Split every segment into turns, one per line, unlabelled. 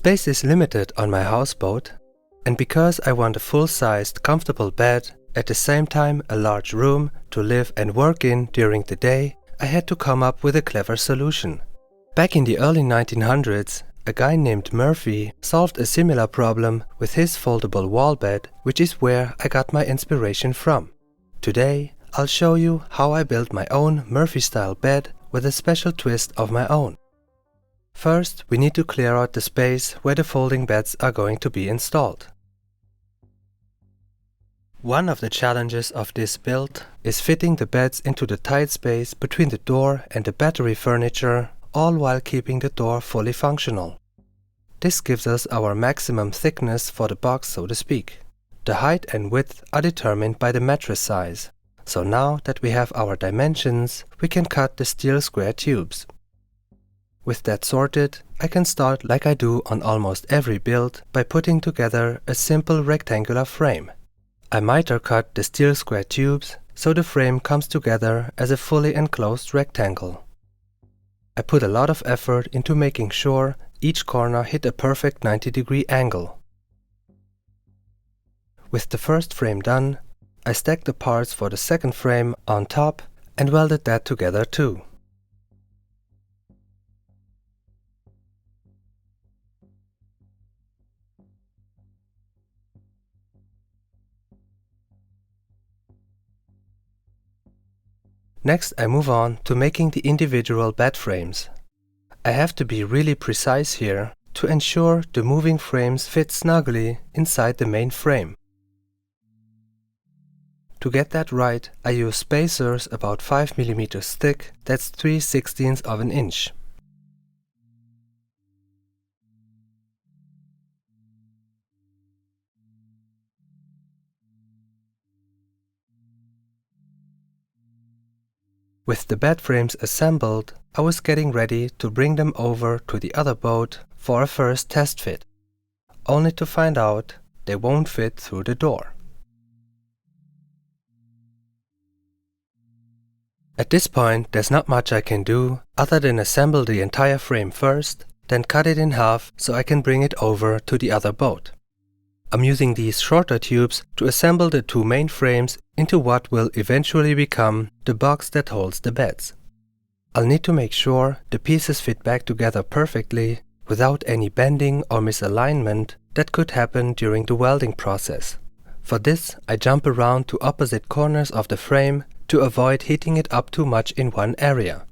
Space is limited on my houseboat, and because I want a full-sized, comfortable bed, at the same time a large room to live and work in during the day, I had to come up with a clever solution. Back in the early 1900s, a guy named Murphy solved a similar problem with his foldable wall bed, which is where I got my inspiration from. Today, I'll show you how I built my own Murphy-style bed with a special twist of my own. First, we need to clear out the space where the folding beds are going to be installed. One of the challenges of this build is fitting the beds into the tight space between the door and the battery furniture, all while keeping the door fully functional. This gives us our maximum thickness for the box, so to speak. The height and width are determined by the mattress size. So now that we have our dimensions, we can cut the steel square tubes. With that sorted, I can start like I do on almost every build by putting together a simple rectangular frame. I miter cut the steel square tubes so the frame comes together as a fully enclosed rectangle. I put a lot of effort into making sure each corner hit a perfect 90-degree angle. With the first frame done, I stacked the parts for the second frame on top and welded that together too. Next, I move on to making the individual bed frames. I have to be really precise here to ensure the moving frames fit snugly inside the main frame. To get that right, I use spacers about 5 mm thick, that's 3/16 of an inch. With the bed frames assembled, I was getting ready to bring them over to the other boat for a first test fit, only to find out they won't fit through the door. At this point, there's not much I can do other than assemble the entire frame first, then cut it in half so I can bring it over to the other boat. I'm using these shorter tubes to assemble the two main frames into what will eventually become the box that holds the beds. I'll need to make sure the pieces fit back together perfectly without any bending or misalignment that could happen during the welding process. For this, I jump around to opposite corners of the frame to avoid heating it up too much in one area.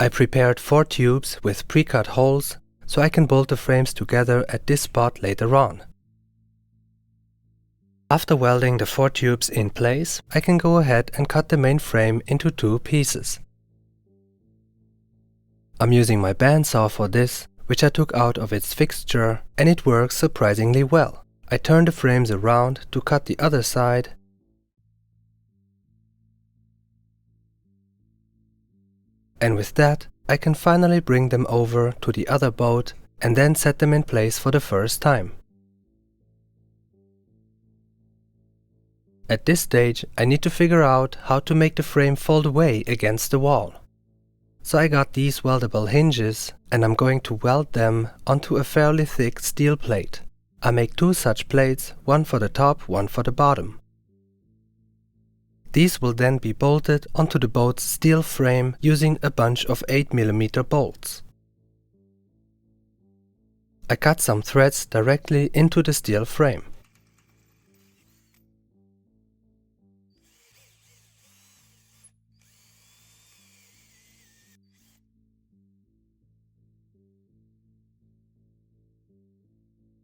I prepared 4 tubes with pre-cut holes so I can bolt the frames together at this spot later on. After welding the 4 tubes in place, I can go ahead and cut the main frame into 2 pieces. I'm using my bandsaw for this, which I took out of its fixture, and it works surprisingly well. I turn the frames around to cut the other side, and with that, I can finally bring them over to the other boat and then set them in place for the first time. At this stage, I need to figure out how to make the frame fold away against the wall. So I got these weldable hinges and I'm going to weld them onto a fairly thick steel plate. I make 2 such plates, one for the top, one for the bottom. These will then be bolted onto the boat's steel frame using a bunch of 8 mm bolts. I cut some threads directly into the steel frame.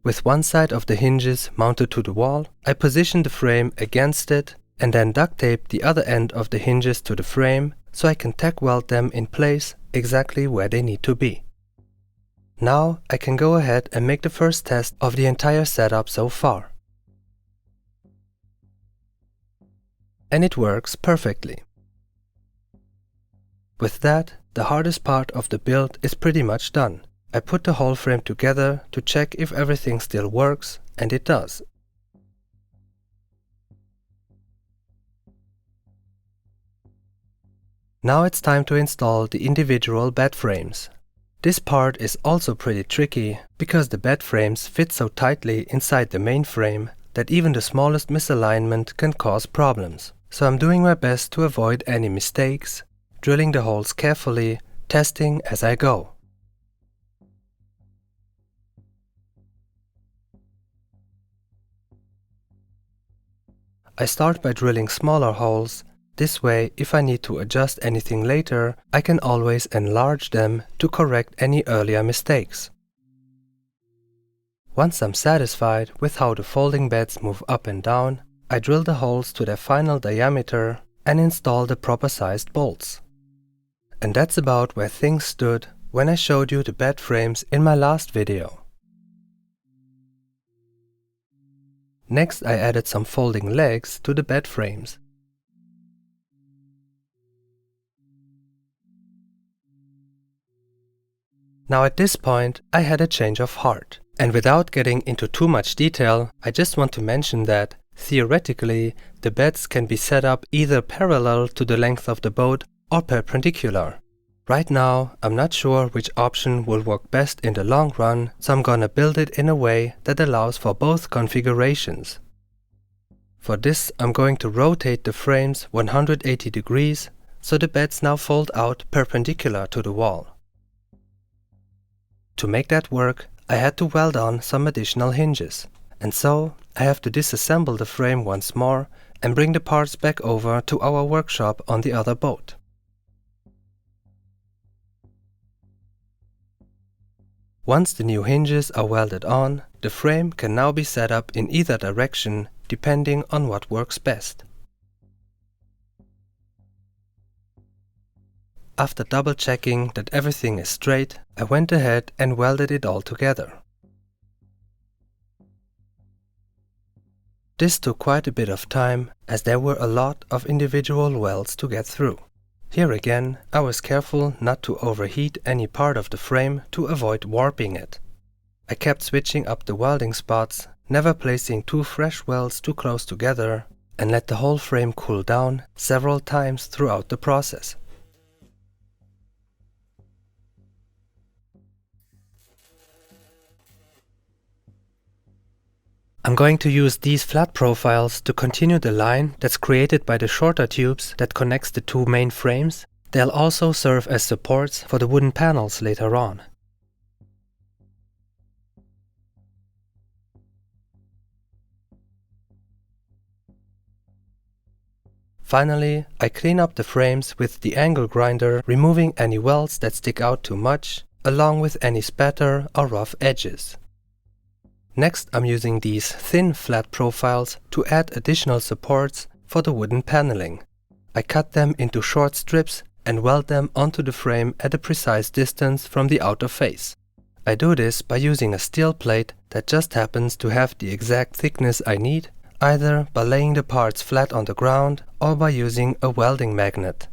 With one side of the hinges mounted to the wall, I position the frame against it and then duct tape the other end of the hinges to the frame so I can tack weld them in place exactly where they need to be. Now I can go ahead and make the first test of the entire setup so far. And it works perfectly. With that, the hardest part of the build is pretty much done. I put the whole frame together to check if everything still works, and it does. Now it's time to install the individual bed frames. This part is also pretty tricky because the bed frames fit so tightly inside the main frame that even the smallest misalignment can cause problems. So I'm doing my best to avoid any mistakes, drilling the holes carefully, testing as I go. I start by drilling smaller holes. This way, if I need to adjust anything later, I can always enlarge them to correct any earlier mistakes. Once I'm satisfied with how the folding beds move up and down, I drill the holes to their final diameter and install the proper sized bolts. And that's about where things stood when I showed you the bed frames in my last video. Next, I added some folding legs to the bed frames. Now at this point, I had a change of heart. And without getting into too much detail, I just want to mention that, theoretically, the beds can be set up either parallel to the length of the boat or perpendicular. Right now, I'm not sure which option will work best in the long run, so I'm gonna build it in a way that allows for both configurations. For this, I'm going to rotate the frames 180 degrees, so the beds now fold out perpendicular to the wall. To make that work, I had to weld on some additional hinges, and so I have to disassemble the frame once more and bring the parts back over to our workshop on the other boat. Once the new hinges are welded on, the frame can now be set up in either direction depending on what works best. After double checking that everything is straight, I went ahead and welded it all together. This took quite a bit of time as there were a lot of individual welds to get through. Here again, I was careful not to overheat any part of the frame to avoid warping it. I kept switching up the welding spots, never placing two fresh welds too close together, and let the whole frame cool down several times throughout the process. I'm going to use these flat profiles to continue the line that's created by the shorter tubes that connects the two main frames. They'll also serve as supports for the wooden panels later on. Finally, I clean up the frames with the angle grinder, removing any welds that stick out too much, along with any spatter or rough edges. Next, I'm using these thin flat profiles to add additional supports for the wooden paneling. I cut them into short strips and weld them onto the frame at a precise distance from the outer face. I do this by using a steel plate that just happens to have the exact thickness I need, either by laying the parts flat on the ground or by using a welding magnet.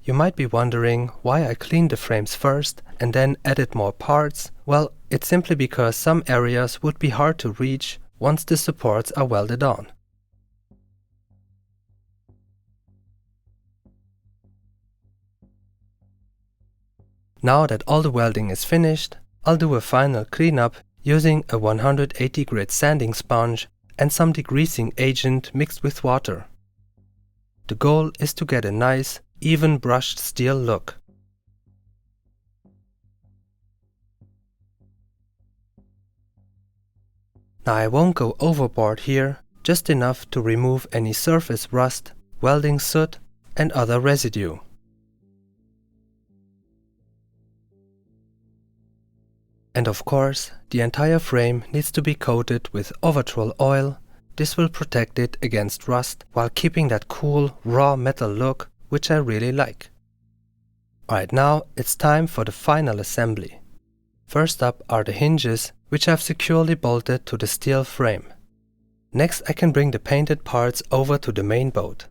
You might be wondering why I cleaned the frames first and then added more parts. Well, it's simply because some areas would be hard to reach once the supports are welded on. Now that all the welding is finished, I'll do a final cleanup using a 180 grit sanding sponge and some degreasing agent mixed with water. The goal is to get a nice, even brushed steel look. Now I won't go overboard here, just enough to remove any surface rust, welding soot, and other residue. And of course, the entire frame needs to be coated with Overtrol oil. This will protect it against rust while keeping that cool, raw metal look, which I really like. Alright, now it's time for the final assembly. First up are the hinges, which I've securely bolted to the steel frame. Next, I can bring the painted parts over to the main boat.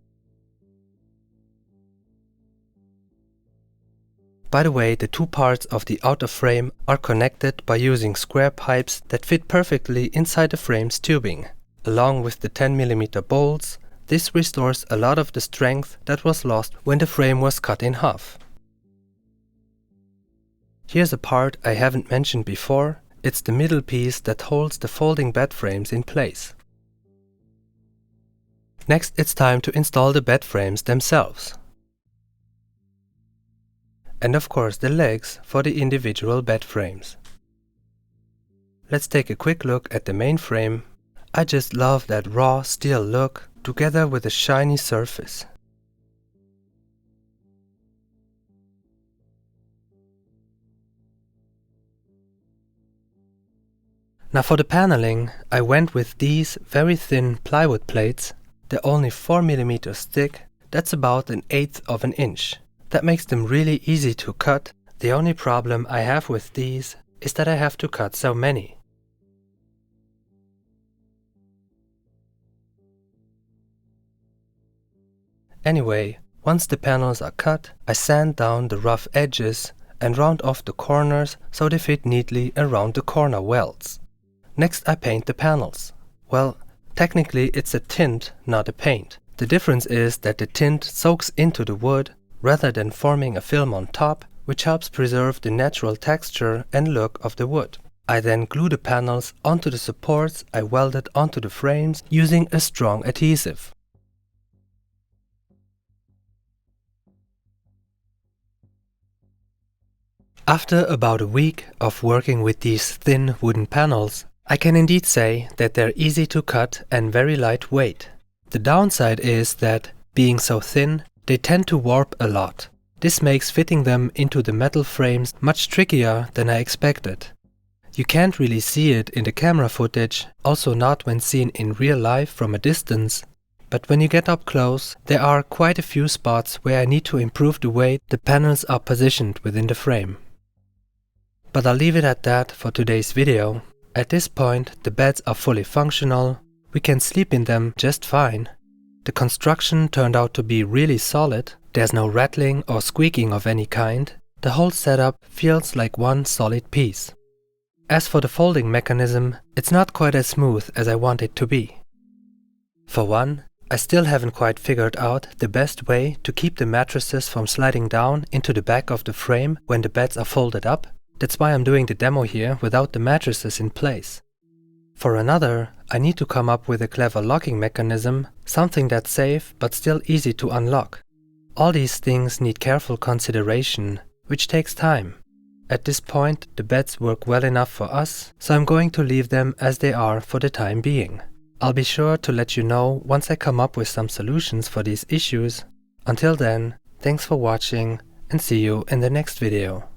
By the way, the two parts of the outer frame are connected by using square pipes that fit perfectly inside the frame's tubing. Along with the 10mm bolts, this restores a lot of the strength that was lost when the frame was cut in half. Here's a part I haven't mentioned before. It's the middle piece that holds the folding bed frames in place. Next, it's time to install the bed frames themselves. And of course the legs for the individual bed frames. Let's take a quick look at the main frame. I just love that raw steel look together with a shiny surface. Now for the paneling, I went with these very thin plywood plates. They're only 4 mm thick. That's about 1/8 of an inch. That makes them really easy to cut. The only problem I have with these is that I have to cut so many. Anyway, once the panels are cut, I sand down the rough edges and round off the corners so they fit neatly around the corner welds. Next, I paint the panels. Well, technically it's a tint, not a paint. The difference is that the tint soaks into the wood rather than forming a film on top, which helps preserve the natural texture and look of the wood. I then glue the panels onto the supports I welded onto the frames using a strong adhesive. After about a week of working with these thin wooden panels, I can indeed say that they're easy to cut and very lightweight. The downside is that, being so thin, they tend to warp a lot. This makes fitting them into the metal frames much trickier than I expected. You can't really see it in the camera footage, also not when seen in real life from a distance, but when you get up close, there are quite a few spots where I need to improve the way the panels are positioned within the frame. But I'll leave it at that for today's video. At this point, the beds are fully functional. We can sleep in them just fine. The construction turned out to be really solid. There's no rattling or squeaking of any kind. The whole setup feels like one solid piece. As for the folding mechanism, it's not quite as smooth as I want it to be. For one, I still haven't quite figured out the best way to keep the mattresses from sliding down into the back of the frame when the beds are folded up. That's why I'm doing the demo here without the mattresses in place. For another, I need to come up with a clever locking mechanism, something that's safe but still easy to unlock. All these things need careful consideration, which takes time. At this point, the beds work well enough for us, so I'm going to leave them as they are for the time being. I'll be sure to let you know once I come up with some solutions for these issues. Until then, thanks for watching and see you in the next video.